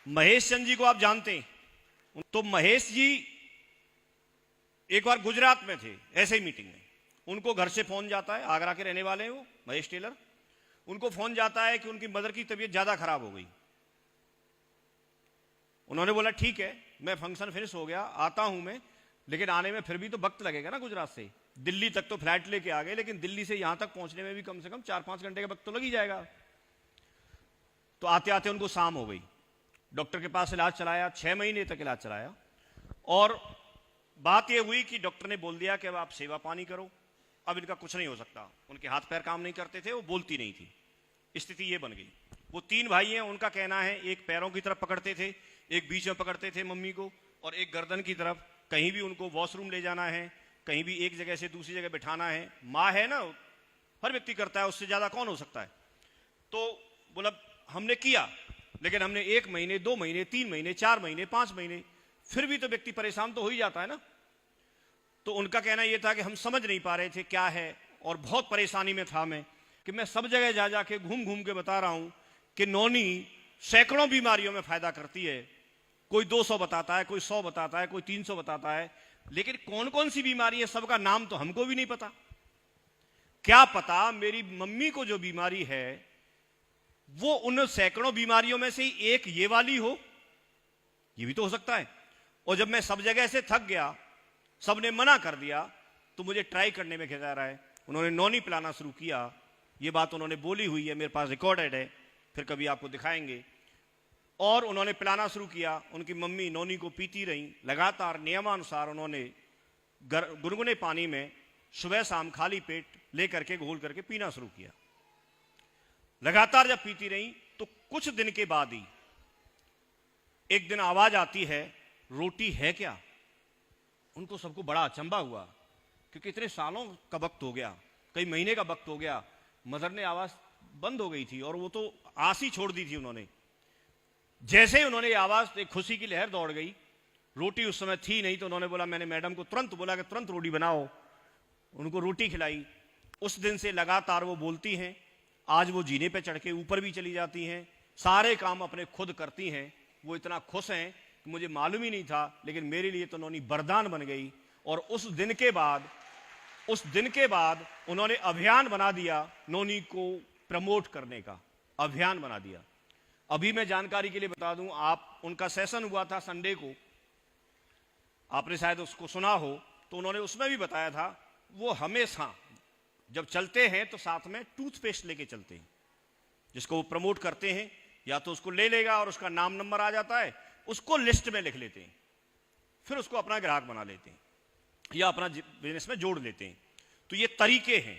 महेश चंद जी को आप जानते हैं, तो महेश जी एक बार गुजरात में थे ऐसे ही मीटिंग में, उनको घर से फोन जाता है, आगरा के रहने वाले हैं वो महेश टेलर, उनको फोन जाता है कि उनकी मदर की तबीयत ज्यादा खराब हो गई। उन्होंने बोला ठीक है, मैं फंक्शन फिनिश हो गया, आता हूं मैं, लेकिन आने में फिर भी तो वक्त लगेगा ना। गुजरात से दिल्ली तक तो फ्लाइट लेके आ गए, लेकिन दिल्ली से यहां तक पहुंचने में भी कम से कम 4-5 घंटे का वक्त तो लग ही जाएगा। तो आते आते उनको शाम हो गई। डॉक्टर के पास इलाज चलाया, 6 महीने तक इलाज चलाया, और बात यह हुई कि डॉक्टर ने बोल दिया कि अब आप सेवा पानी करो, अब इनका कुछ नहीं हो सकता। उनके हाथ पैर काम नहीं करते थे, वो बोलती नहीं थी, स्थिति ये बन गई। वो 3 भाई हैं, उनका कहना है एक पैरों की तरफ पकड़ते थे, एक बीच में पकड़ते थे मम्मी को, और एक गर्दन की तरफ। कहीं भी उनको वॉशरूम ले जाना है, कहीं भी एक जगह से दूसरी जगह बिठाना है, माँ है ना, हर व्यक्ति करता है, उससे ज्यादा कौन हो सकता है। तो बोला हमने किया, लेकिन हमने 1 महीने 2 महीने 3 महीने 4 महीने 5 महीने, फिर भी तो व्यक्ति परेशान तो हो ही जाता है ना। तो उनका कहना यह था कि हम समझ नहीं पा रहे थे क्या है, और बहुत परेशानी में था मैं, कि मैं सब जगह जा जाके घूम घूम के बता रहा हूं कि नौनी सैकड़ों बीमारियों में फायदा करती है। कोई 200 बताता है, कोई 100 बताता है, कोई 300 बताता है, लेकिन कौन कौन सी बीमारी है सबका नाम तो हमको भी नहीं पता। क्या पता मेरी मम्मी को जो बीमारी है वो उन सैकड़ों बीमारियों में से ही एक ये वाली हो, ये भी तो हो सकता है। और जब मैं सब जगह से थक गया, सबने मना कर दिया, तो मुझे ट्राई करने में क्या जा रहा है, उन्होंने नौनी पिलाना शुरू किया। ये बात उन्होंने बोली हुई है, मेरे पास रिकॉर्डेड है, फिर कभी आपको दिखाएंगे। और उन्होंने पिलाना शुरू किया, उनकी मम्मी नौनी को पीती रही लगातार, नियमानुसार उन्होंने गुनगुने पानी में सुबह शाम खाली पेट लेकर के घोल करके पीना शुरू किया। लगातार जब पीती रही तो कुछ दिन के बाद ही एक दिन आवाज आती है, रोटी है क्या। उनको सबको बड़ा अचंभा हुआ, क्योंकि इतने सालों का वक्त हो गया, कई महीने का वक्त हो गया, मदर ने आवाज बंद हो गई थी, और वो तो आस ही छोड़ दी थी उन्होंने। जैसे ही उन्होंने आवाज, एक खुशी की लहर दौड़ गई। रोटी उस समय थी नहीं, तो उन्होंने बोला, मैंने मैडम को तुरंत बोला कि तुरंत रोटी बनाओ, उनको रोटी खिलाई। उस दिन से लगातार वो बोलती हैं। आज वो जीने पे चढ़ के ऊपर भी चली जाती हैं, सारे काम अपने खुद करती हैं। वो इतना खुश हैं कि मुझे मालूम ही नहीं था, लेकिन मेरे लिए तो नौनी वरदान बन गई। और उस दिन के बाद उन्होंने अभियान बना दिया, नौनी को प्रमोट करने का अभियान बना दिया। अभी मैं जानकारी के लिए बता दूं, आप उनका सेशन हुआ था संडे को, आपने शायद उसको सुना हो, तो उन्होंने उसमें भी बताया था वो हमेशा जब चलते हैं तो साथ में टूथपेस्ट लेके चलते हैं, जिसको वो प्रमोट करते हैं। या तो उसको ले लेगा और उसका नाम नंबर आ जाता है, उसको लिस्ट में लिख लेते हैं, फिर उसको अपना ग्राहक बना लेते हैं या अपना बिजनेस में जोड़ लेते हैं। तो ये तरीके हैं।